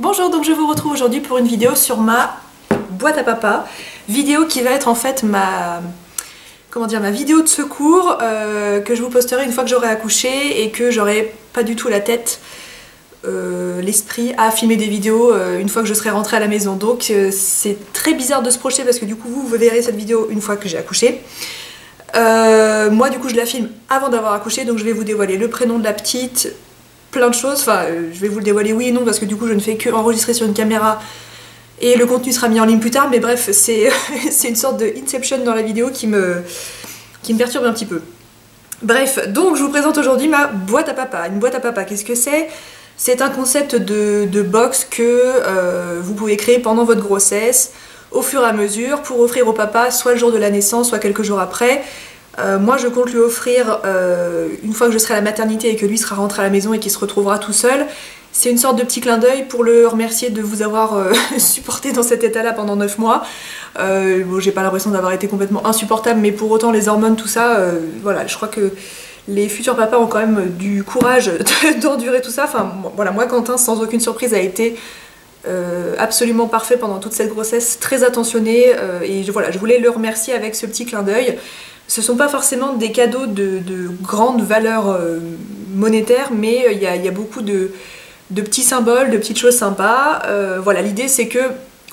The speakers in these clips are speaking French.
Bonjour, donc je vous retrouve aujourd'hui pour une vidéo sur ma boîte à papa. Vidéo qui va être en fait ma vidéo de secours que je vous posterai une fois que j'aurai accouché et que j'aurai pas du tout la tête, l'esprit à filmer des vidéos une fois que je serai rentrée à la maison. Donc c'est très bizarre de se projeter parce que du coup vous verrez cette vidéo une fois que j'ai accouché. Moi du coup je la filme avant d'avoir accouché, donc je vais vous dévoiler le prénom de la petite, plein de choses, enfin je vais vous le dévoiler oui et non parce que du coup je ne fais que enregistrer sur une caméra et le contenu sera mis en ligne plus tard, mais bref c'est une sorte de inception dans la vidéo qui me perturbe un petit peu. Bref, donc je vous présente aujourd'hui ma boîte à papa. Une boîte à papa, qu'est-ce que c'est? C'est un concept de box que vous pouvez créer pendant votre grossesse au fur et à mesure pour offrir au papa soit le jour de la naissance, soit quelques jours après. Moi je compte lui offrir une fois que je serai à la maternité et que lui sera rentré à la maison et qu'il se retrouvera tout seul. C'est une sorte de petit clin d'œil pour le remercier de vous avoir supporté dans cet état là pendant 9 mois. Bon, j'ai pas l'impression d'avoir été complètement insupportable, mais pour autant les hormones, tout ça, voilà, je crois que les futurs papas ont quand même du courage d'endurer tout ça. Enfin voilà, moi Quentin sans aucune surprise a été absolument parfait pendant toute cette grossesse, très attentionné, et voilà, je voulais le remercier avec ce petit clin d'œil. Ce sont pas forcément des cadeaux de grande valeur monétaire, mais il y a beaucoup de petits symboles, de petites choses sympas. Voilà, l'idée c'est que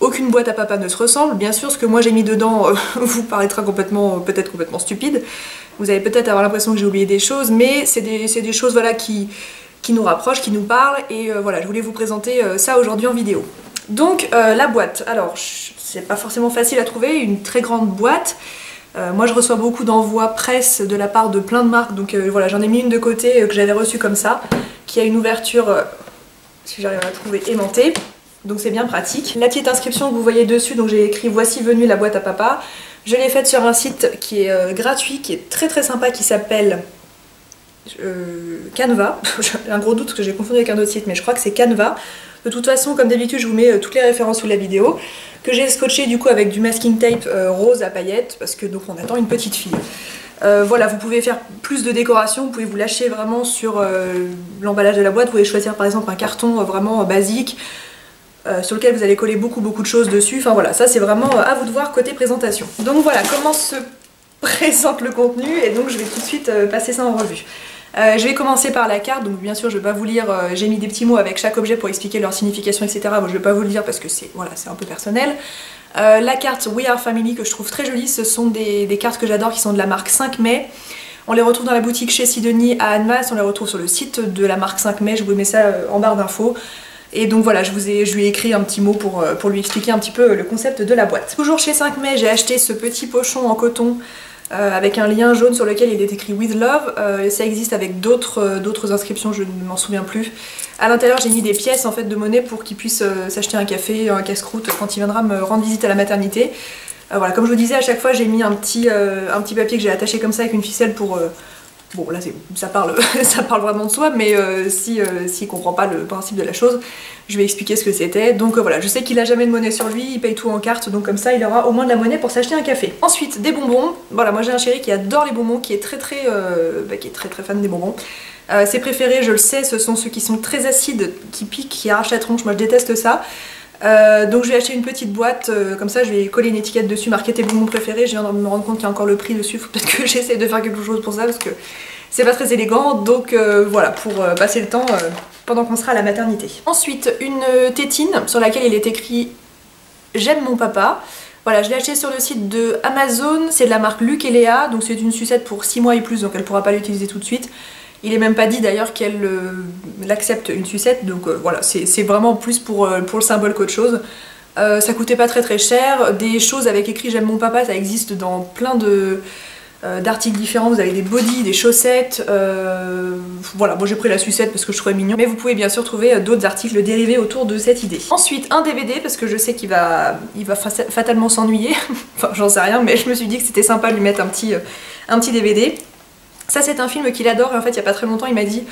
aucune boîte à papa ne se ressemble. Bien sûr, ce que moi j'ai mis dedans vous paraîtra peut-être complètement stupide. Vous allez peut-être avoir l'impression que j'ai oublié des choses, mais c'est des choses voilà, qui nous rapprochent, qui nous parlent, et voilà, je voulais vous présenter ça aujourd'hui en vidéo. Donc la boîte, alors c'est pas forcément facile à trouver, une très grande boîte. Moi je reçois beaucoup d'envois presse de la part de plein de marques, donc voilà, j'en ai mis une de côté que j'avais reçue comme ça, qui a une ouverture, si j'arrive à la trouver, aimantée, donc c'est bien pratique. La petite inscription que vous voyez dessus, donc j'ai écrit voici venue la boîte à papa. Je l'ai faite sur un site qui est gratuit, qui est très sympa, qui s'appelle Canva. J'ai un gros doute parce que j'ai confondu avec un autre site, mais je crois que c'est Canva. De toute façon, comme d'habitude, je vous mets toutes les références sous la vidéo, que j'ai scotché du coup avec du masking tape rose à paillettes, parce que donc on attend une petite fille. Voilà, vous pouvez faire plus de décoration, vous pouvez vous lâcher vraiment sur l'emballage de la boîte, vous pouvez choisir par exemple un carton vraiment basique, sur lequel vous allez coller beaucoup de choses dessus. Enfin voilà, ça c'est vraiment à vous de voir côté présentation. Donc voilà comment se présente le contenu, et donc je vais tout de suite passer ça en revue. Je vais commencer par la carte, donc bien sûr je vais pas vous lire, j'ai mis des petits mots avec chaque objet pour expliquer leur signification, etc. Bon, je vais pas vous le dire parce que c'est voilà, c'est un peu personnel. La carte We Are Family que je trouve très jolie, ce sont des cartes que j'adore qui sont de la marque 5 mai. On les retrouve dans la boutique chez Sidonie à Annemasse, on les retrouve sur le site de la marque 5 mai, je vous mets ça en barre d'infos. Et donc voilà, je lui ai écrit un petit mot pour lui expliquer un petit peu le concept de la boîte. Toujours chez 5 mai, j'ai acheté ce petit pochon en coton avec un lien jaune sur lequel il est écrit With Love. Ça existe avec d'autres inscriptions, je ne m'en souviens plus. À l'intérieur j'ai mis des pièces en fait de monnaie pour qu'il puisse s'acheter un café, un casse-croûte quand il viendra me rendre visite à la maternité. Voilà, comme je vous disais, à chaque fois j'ai mis un petit papier que j'ai attaché comme ça avec une ficelle pour... Bon là ça parle vraiment de soi, mais s'il comprend pas le principe de la chose, je vais expliquer ce que c'était. Donc voilà, je sais qu'il a jamais de monnaie sur lui, il paye tout en carte, donc comme ça il aura au moins de la monnaie pour s'acheter un café. Ensuite des bonbons, voilà, moi j'ai un chéri qui adore les bonbons, qui est très fan des bonbons. Ses préférés, je le sais, ce sont ceux qui sont très acides, qui piquent, qui arrachent la tronche, moi je déteste ça. Donc je vais acheter une petite boîte, comme ça je vais coller une étiquette dessus, marquer tes bonbons préférés. Je viens de me rendre compte qu'il y a encore le prix dessus, faut peut-être que j'essaie de faire quelque chose pour ça parce que c'est pas très élégant. Donc voilà, pour passer le temps pendant qu'on sera à la maternité. Ensuite une tétine sur laquelle il est écrit j'aime mon papa. Voilà, je l'ai acheté sur le site de Amazon, c'est de la marque Luc et Léa, donc c'est une sucette pour 6 mois et plus, donc elle pourra pas l'utiliser tout de suite. Il est même pas dit d'ailleurs qu'elle accepte une sucette, donc voilà, c'est vraiment plus pour le symbole qu'autre chose. Ça coûtait pas très cher, des choses avec écrit j'aime mon papa, ça existe dans plein d'articles différents, vous avez des bodys, des chaussettes, voilà, moi j'ai pris la sucette parce que je trouvais mignon, mais vous pouvez bien sûr trouver d'autres articles dérivés autour de cette idée. Ensuite un DVD, parce que je sais qu'il va fatalement s'ennuyer, enfin j'en sais rien, mais je me suis dit que c'était sympa de lui mettre un petit DVD. Ça c'est un film qu'il adore, et en fait il y a pas très longtemps il m'a dit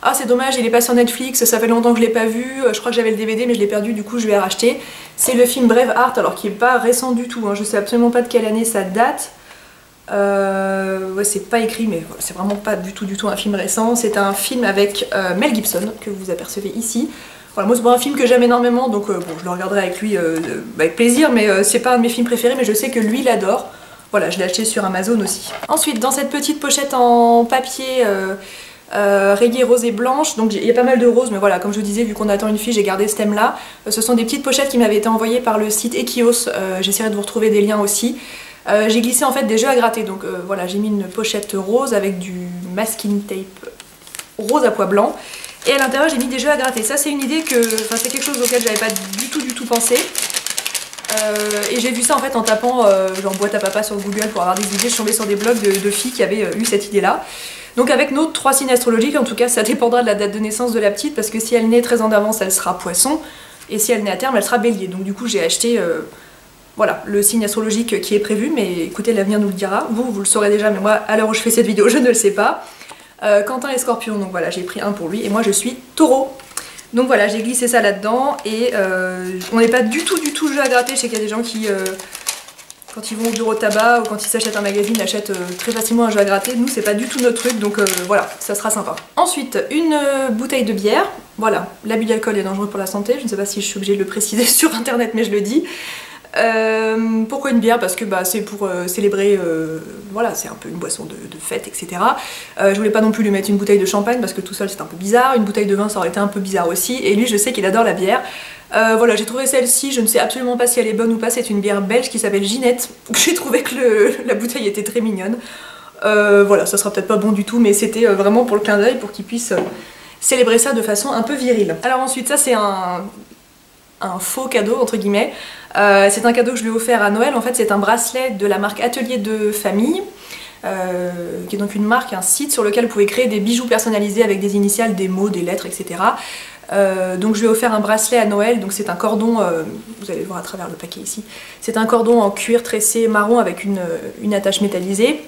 ah c'est dommage, il est pas sur Netflix, ça fait longtemps que je l'ai pas vu, je crois que j'avais le DVD mais je l'ai perdu, du coup je vais racheter. C'est le film Braveheart, alors qui est pas récent du tout, hein. Je sais absolument pas de quelle année ça date. Ouais, c'est pas écrit, mais c'est vraiment pas du tout un film récent. C'est un film avec Mel Gibson, que vous apercevez ici, Voilà, moi c'est pas un film que j'aime énormément, donc bon, je le regarderai avec lui avec plaisir, mais c'est pas un de mes films préférés, mais je sais que lui il adore. Voilà, je l'ai acheté sur Amazon aussi. Ensuite, dans cette petite pochette en papier rayée rose et blanche, donc il y a pas mal de roses, mais voilà, comme je vous disais, vu qu'on attend une fille, j'ai gardé ce thème là. Ce sont des petites pochettes qui m'avaient été envoyées par le site Ekios, j'essaierai de vous retrouver des liens aussi. J'ai glissé en fait des jeux à gratter, donc voilà, j'ai mis une pochette rose avec du masking tape rose à pois blanc, et à l'intérieur j'ai mis des jeux à gratter. Ça c'est une idée que, enfin c'est quelque chose auquel j'avais pas du tout pensé. Et j'ai vu ça en fait en tapant genre boîte à papa sur Google pour avoir des idées. Je suis tombée sur des blogs de filles qui avaient eu cette idée là. Donc avec nos 3 signes astrologiques, en tout cas ça dépendra de la date de naissance de la petite, parce que si elle naît très en avance elle sera poisson, et si elle naît à terme elle sera bélier. Donc du coup j'ai acheté voilà, le signe astrologique qui est prévu, mais écoutez, l'avenir nous le dira. Vous le saurez déjà, mais moi à l'heure où je fais cette vidéo je ne le sais pas. Quentin est Scorpion, donc voilà, j'ai pris un pour lui, et moi je suis Taureau. Donc voilà, j'ai glissé ça là-dedans, et on n'est pas du tout jeu à gratter. Je sais qu'il y a des gens qui, quand ils vont au bureau de tabac ou quand ils s'achètent un magazine, achètent très facilement un jeu à gratter. Nous, c'est pas du tout notre truc, donc voilà, ça sera sympa. Ensuite, une bouteille de bière. Voilà, l'abus d'alcool est dangereux pour la santé. Je ne sais pas si je suis obligée de le préciser sur internet, mais je le dis. Pourquoi une bière? Parce que bah, c'est pour célébrer, voilà, c'est un peu une boisson de fête, etc. Je voulais pas non plus lui mettre une bouteille de champagne parce que tout seul c'est un peu bizarre, une bouteille de vin ça aurait été un peu bizarre aussi, et lui je sais qu'il adore la bière. Voilà, j'ai trouvé celle-ci, je ne sais absolument pas si elle est bonne ou pas, c'est une bière belge qui s'appelle Ginette. J'ai trouvé que la bouteille était très mignonne. Voilà, ça sera peut-être pas bon du tout, mais c'était vraiment pour le clin d'œil, pour qu'il puisse célébrer ça de façon un peu virile. Alors ensuite, ça c'est un faux cadeau entre guillemets. C'est un cadeau que je lui ai offert à Noël. En fait c'est un bracelet de la marque Atelier de Famille, qui est donc une marque, un site sur lequel vous pouvez créer des bijoux personnalisés avec des initiales, des mots, des lettres, etc. Donc je lui ai offert un bracelet à Noël, donc c'est un cordon, vous allez le voir à travers le paquet ici, c'est un cordon en cuir tressé marron avec une attache métallisée.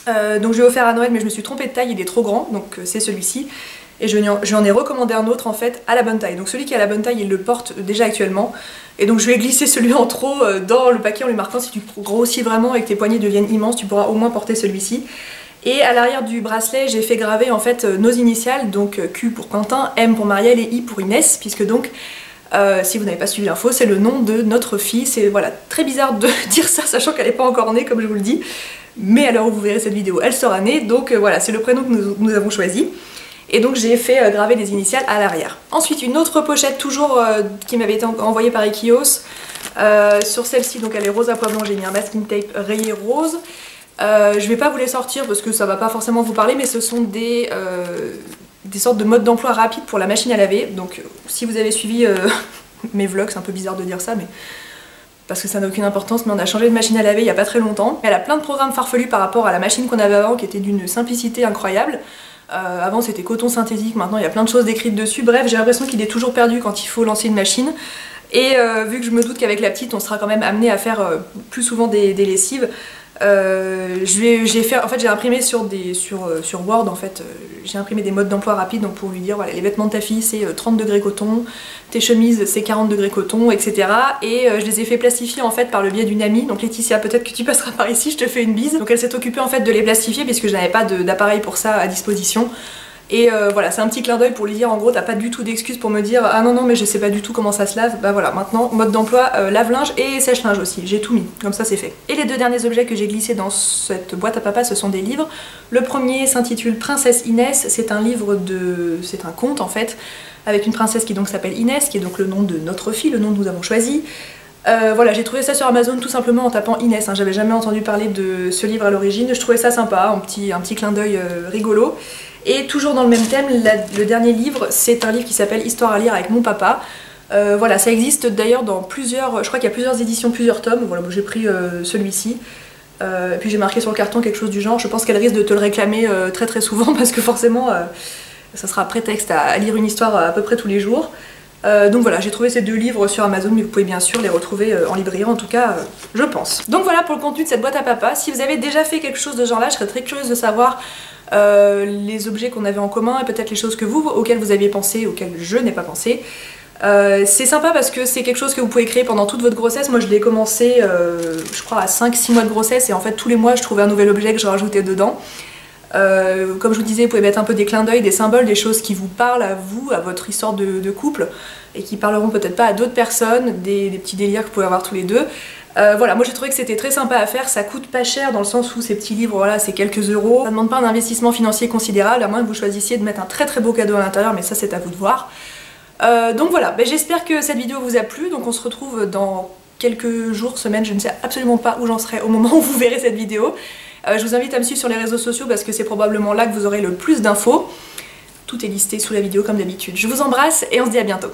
Donc je lui ai offert à Noël, mais je me suis trompée de taille, il est trop grand, donc c'est celui-ci. Et je lui en ai recommandé un autre en fait à la bonne taille. Donc celui qui a la bonne taille il le porte déjà actuellement. Et donc je lui ai glissé celui en trop dans le paquet en lui marquant: si tu grossis vraiment et que tes poignets deviennent immenses, tu pourras au moins porter celui-ci. Et à l'arrière du bracelet j'ai fait graver en fait nos initiales, donc Q pour Quentin, M pour Marielle et I pour Inès, puisque donc si vous n'avez pas suivi l'info, c'est le nom de notre fille. C'est voilà, très bizarre de dire ça sachant qu'elle n'est pas encore née comme je vous le dis. Mais à l'heure où vous verrez cette vidéo, elle sera née, donc voilà, c'est le prénom que nous avons choisi. Et donc j'ai fait graver les initiales à l'arrière. Ensuite une autre pochette toujours qui m'avait été envoyée par Ekios. Sur celle-ci, donc elle est rose à pois blanc, j'ai mis un masking tape rayé rose. Je vais pas vous les sortir parce que ça va pas forcément vous parler, mais ce sont des sortes de modes d'emploi rapides pour la machine à laver. Donc si vous avez suivi mes vlogs, c'est un peu bizarre de dire ça, mais parce que ça n'a aucune importance, mais on a changé de machine à laver il y a pas très longtemps. Elle a plein de programmes farfelus par rapport à la machine qu'on avait avant, qui était d'une simplicité incroyable. Avant c'était coton synthétique, maintenant il y a plein de choses décrites dessus. Bref, j'ai l'impression qu'il est toujours perdu quand il faut lancer une machine. Et vu que je me doute qu'avec la petite on sera quand même amené à faire plus souvent des lessives, en fait j'ai imprimé sur Word en fait, j'ai imprimé des modes d'emploi rapides, donc pour lui dire voilà, les vêtements de ta fille c'est 30 degrés coton, tes chemises c'est 40 degrés coton, etc. Et je les ai fait plastifier en fait par le biais d'une amie, donc Laetitia, peut-être que tu passeras par ici, je te fais une bise. Donc elle s'est occupée en fait de les plastifier puisque je n'avais pas d'appareil pour ça à disposition. Et voilà, c'est un petit clin d'œil pour lui dire en gros t'as pas du tout d'excuses pour me dire ah non mais je sais pas du tout comment ça se lave. Bah voilà, maintenant mode d'emploi lave-linge et sèche-linge aussi, j'ai tout mis, comme ça c'est fait. Et les deux derniers objets que j'ai glissés dans cette boîte à papa, ce sont des livres. Le premier s'intitule Princesse Inès, c'est un livre c'est un conte en fait, avec une princesse qui donc s'appelle Inès, qui est donc le nom de notre fille, le nom que nous avons choisi. Voilà, j'ai trouvé ça sur Amazon tout simplement en tapant Inès, hein. J'avais jamais entendu parler de ce livre à l'origine, je trouvais ça sympa, un petit clin d'œil rigolo. Et toujours dans le même thème, le dernier livre, c'est un livre qui s'appelle Histoire à lire avec mon papa. Voilà, ça existe d'ailleurs dans plusieurs, je crois qu'il y a plusieurs éditions, plusieurs tomes. Voilà, j'ai pris celui-ci. Et puis j'ai marqué sur le carton quelque chose du genre. Je pense qu'elle risque de te le réclamer très souvent parce que forcément, ça sera prétexte à lire une histoire à peu près tous les jours. Donc voilà, j'ai trouvé ces deux livres sur Amazon, mais vous pouvez bien sûr les retrouver en librairie, en tout cas je pense. Donc voilà pour le contenu de cette boîte à papa. Si vous avez déjà fait quelque chose de ce genre là, je serais très curieuse de savoir les objets qu'on avait en commun et peut-être les choses auxquelles vous aviez pensé, auxquelles je n'ai pas pensé. C'est sympa parce que c'est quelque chose que vous pouvez créer pendant toute votre grossesse. Moi je l'ai commencé je crois à 5-6 mois de grossesse, et en fait tous les mois je trouvais un nouvel objet que je rajoutais dedans. Comme je vous disais, vous pouvez mettre un peu des clins d'œil, des symboles, des choses qui vous parlent à vous, à votre histoire de couple, et qui parleront peut-être pas à d'autres personnes, des petits délires que vous pouvez avoir tous les deux. Voilà, moi j'ai trouvé que c'était très sympa à faire, ça coûte pas cher dans le sens où ces petits livres, voilà, c'est quelques euros. Ça demande pas un investissement financier considérable, à moins que vous choisissiez de mettre un très beau cadeau à l'intérieur, mais ça c'est à vous de voir. Donc voilà, j'espère que cette vidéo vous a plu, donc on se retrouve dans quelques jours, semaines, je ne sais absolument pas où j'en serai au moment où vous verrez cette vidéo. Je vous invite à me suivre sur les réseaux sociaux parce que c'est probablement là que vous aurez le plus d'infos. Tout est listé sous la vidéo comme d'habitude. Je vous embrasse et on se dit à bientôt.